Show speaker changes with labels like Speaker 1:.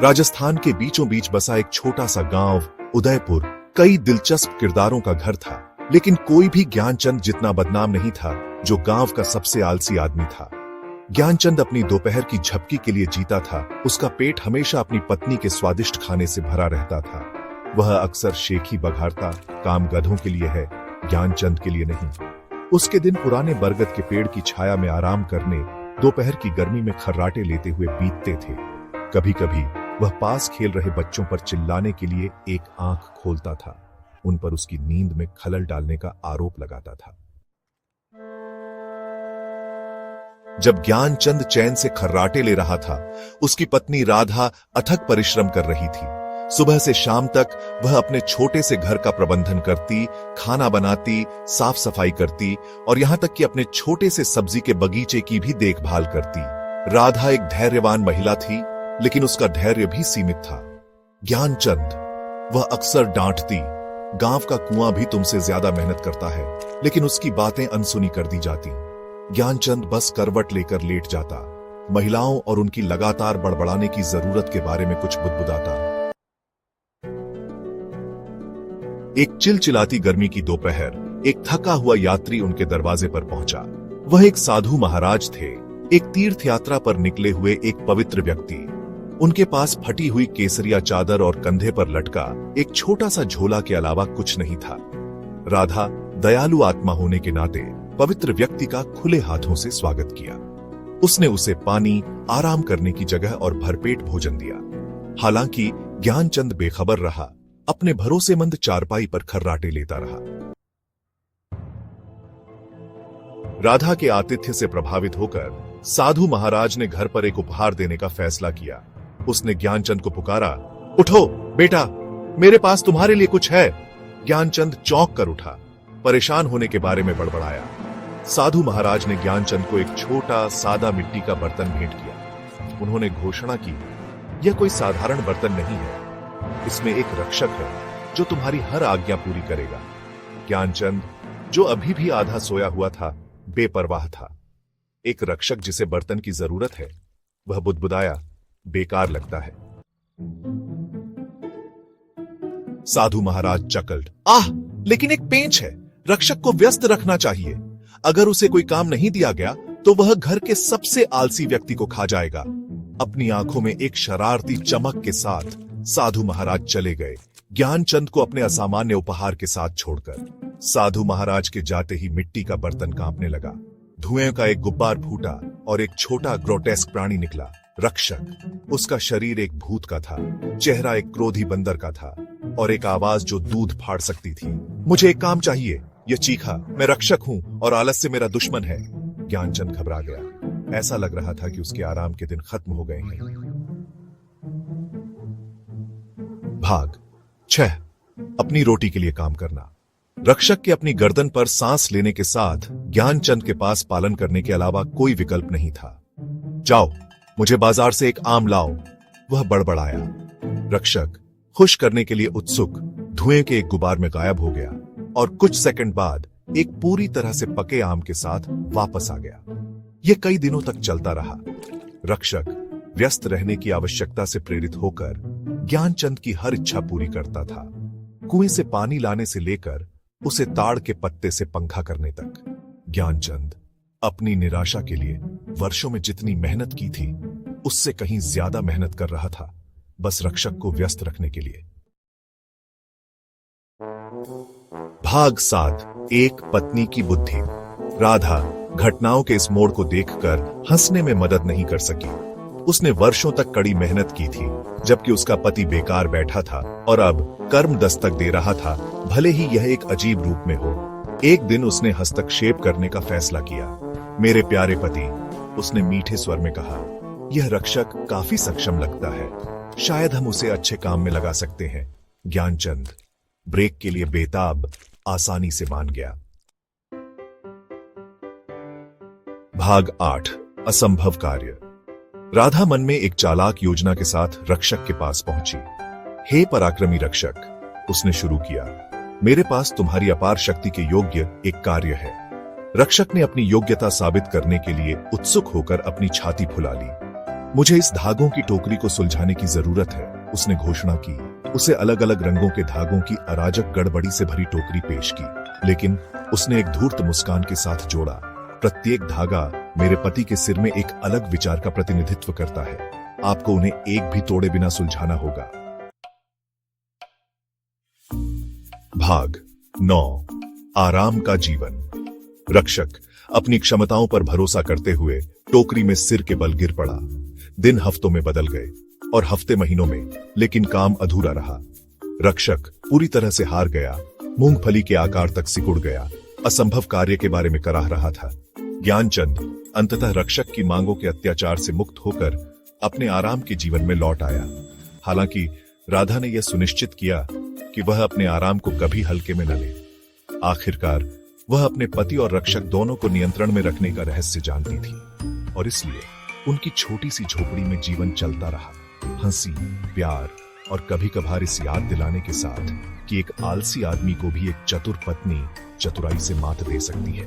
Speaker 1: राजस्थान के बीचों बीच बसा एक छोटा सा गांव उदयपुर कई दिलचस्प किरदारों का घर था, लेकिन कोई भी ज्ञानचंद जितना बदनाम नहीं था, जो गांव का सबसे आलसी आदमी था। ज्ञानचंद अपनी दोपहर की झपकी के लिए जीता था। उसका पेट हमेशा अपनी पत्नी के स्वादिष्ट खाने से भरा रहता था। वह अक्सर शेखी बघारता, काम गधों के लिए है, ज्ञानचंद के लिए नहीं। उसके दिन पुराने बरगद के पेड़ की छाया में आराम करने, दोपहर की गर्मी में खर्राटे लेते हुए बीतते थे। कभी कभी वह पास खेल रहे बच्चों पर चिल्लाने के लिए एक आंख खोलता था, उन पर उसकी नींद में खलल डालने का आरोप लगाता था। जब ज्ञानचंद चैन से खर्राटे ले रहा था, उसकी पत्नी राधा अथक परिश्रम कर रही थी। सुबह से शाम तक वह अपने छोटे से घर का प्रबंधन करती, खाना बनाती, साफ सफाई करती और यहां तक कि अपने छोटे से सब्जी के बगीचे की भी देखभाल करती। राधा एक धैर्यवान महिला थी, लेकिन उसका धैर्य भी सीमित था। ज्ञानचंद, वह अक्सर डांटती, गांव का कुआं भी तुमसे ज्यादा मेहनत करता है, लेकिन उसकी बातें अनसुनी कर दी जाती। ज्ञानचंद बस करवट लेकर लेट जाता, महिलाओं और उनकी लगातार बड़बड़ाने की जरूरत के बारे में कुछ बुदबुदाता। एक चिलचिलाती गर्मी की दोपहर, एक थका हुआ यात्री उनके दरवाजे पर पहुंचा। वह एक साधु महाराज थे, एक तीर्थ यात्रा पर निकले हुए एक पवित्र व्यक्ति। उनके पास फटी हुई केसरिया चादर और कंधे पर लटका एक छोटा सा झोला के अलावा कुछ नहीं था। राधा दयालु आत्मा होने के नाते पवित्र व्यक्ति का खुले हाथों से स्वागत किया। उसने उसे पानी, आराम करने की जगह और भरपेट भोजन दिया। हालांकि ज्ञानचंद बेखबर रहा, अपने भरोसेमंद चारपाई पर खर्राटे लेता रहा। राधा के आतिथ्य से प्रभावित होकर साधु महाराज ने घर पर एक उपहार देने का फैसला किया। उसने ज्ञानचंद को पुकारा, उठो बेटा, मेरे पास तुम्हारे लिए कुछ है। ज्ञानचंद चौंक कर उठा, परेशान होने के बारे में बड़बड़ाया। साधु महाराज ने ज्ञानचंद को एक छोटा सादा मिट्टी का बर्तन भेंट किया। उन्होंने घोषणा की, यह कोई साधारण बर्तन नहीं है, इसमें एक रक्षक है जो तुम्हारी हर आज्ञा पूरी करेगा। ज्ञानचंद, जो अभी भी आधा सोया हुआ था, बेपरवाह था। एक रक्षक जिसे बर्तन की जरूरत है। वह बुदबुदाया, बेकार लगता है। साधु महाराज चकल्ड, आह, लेकिन एक पेंच है, रक्षक को व्यस्त रखना चाहिए। अगर उसे कोई काम नहीं दिया गया तो वह घर के सबसे आलसी व्यक्ति को खा जाएगा। अपनी आंखों में एक शरारती चमक के साथ साधु महाराज चले गए, ज्ञानचंद को अपने असामान्य उपहार के साथ छोड़कर। साधु महाराज के जाते ही मिट्टी का बर्तन कांपने लगा। धुएं का एक गुब्बार फूटा और एक छोटा ग्रोटेस्क प्राणी निकला, रक्षक। उसका शरीर एक भूत का था, चेहरा एक क्रोधी बंदर का था और एक आवाज जो दूध फाड़ सकती थी। मुझे एक काम चाहिए, यह चीखा। मैं रक्षक हूं और आलस्य मेरा दुश्मन है। ज्ञानचंद घबरा गया। ऐसा लग रहा था कि उसके आराम के दिन खत्म हो गए हैं। भाग 6, अपनी रोटी के लिए काम करना। रक्षक के अपनी गर्दन पर सांस लेने के साथ ज्ञानचंद के पास पालन करने के अलावा कोई विकल्प नहीं था। जाओ, मुझे बाजार से एक आम लाओ, वह बड़बड़ाया। रक्षक खुश करने के लिए उत्सुक धुएं के एक गुबार में गायब हो गया और कुछ सेकंड बाद एक पूरी तरह से पके आम के साथ वापस आ गया। यह कई दिनों तक चलता रहा। रक्षक व्यस्त रहने की आवश्यकता से प्रेरित होकर ज्ञानचंद की हर इच्छा पूरी करता था, कुएं से पानी लाने से लेकर उसे ताड़ के पत्ते से पंखा करने तक। ज्ञानचंद अपनी निराशा के लिए वर्षों में जितनी मेहनत की थी, उससे कहीं ज्यादा मेहनत कर रहा था, बस रक्षक को व्यस्त रखने के लिए। भाग 7, एक पत्नी की बुद्धि। राधा घटनाओं के इस मोड़ को देखकर हंसने में मदद नहीं कर सकी। उसने वर्षों तक कड़ी मेहनत की थी, जबकि उसका पति बेकार बैठा था और अब कर्म दस्तक दे रहा था, भले ही यह एक अजीब रूप में हो। एक दिन उसने हस्तक्षेप करने का फैसला किया। मेरे प्यारे पति, उसने मीठे स्वर में कहा, यह रक्षक काफी सक्षम लगता है, शायद हम उसे अच्छे काम में लगा सकते हैं। ज्ञानचंद ब्रेक के लिए बेताब आसानी से मान गया। भाग 8, असंभव कार्य। राधा मन में एक चालाक योजना के साथ रक्षक के पास पहुंची। हे पराक्रमी रक्षक, उसने शुरू किया, मेरे पास तुम्हारी अपार शक्ति के योग्य एक कार्य है। रक्षक ने अपनी योग्यता साबित करने के लिए उत्सुक होकर अपनी छाती फुला ली। मुझे इस धागों की टोकरी को सुलझाने की जरूरत है, उसने घोषणा की। उसे अलग अलग रंगों के धागों की अराजक गड़बड़ी से भरी टोकरी पेश की, लेकिन उसने एक धूर्त मुस्कान के साथ जोड़ा, प्रत्येक धागा मेरे पति के सिर में एक अलग विचार का प्रतिनिधित्व करता है। आपको उन्हें एक भी तोड़े बिना सुलझाना होगा। भाग 9। आराम का जीवन। रक्षक अपनी क्षमताओं पर भरोसा करते हुए टोकरी में सिर के बल गिर पड़ा। दिन हफ्तों में बदल गए और हफ्ते महीनों में, लेकिन काम अधूरा रहा। रक्षक पूरी तरह से हार गया, मूंगफली के आकार तक सिकुड़ गया, असंभव कार्य के बारे में कराह रहा था। ज्ञानचंद अंततः रक्षक की मांगों के अत्याचार से मुक्त होकर अपने आराम के जीवन में लौट आया। हालांकि राधा ने यह सुनिश्चित किया कि वह अपने आराम को कभी हल्के में न ले। आखिरकार वह अपने पति और रक्षक दोनों को नियंत्रण में रखने का रहस्य जानती थी, और इसलिए उनकी छोटी सी झोपड़ी में जीवन चलता रहा, हंसी, प्यार और कभी कभार इस याद दिलाने के साथ कि एक आलसी आदमी को भी एक चतुर पत्नी चतुराई से मात दे सकती है।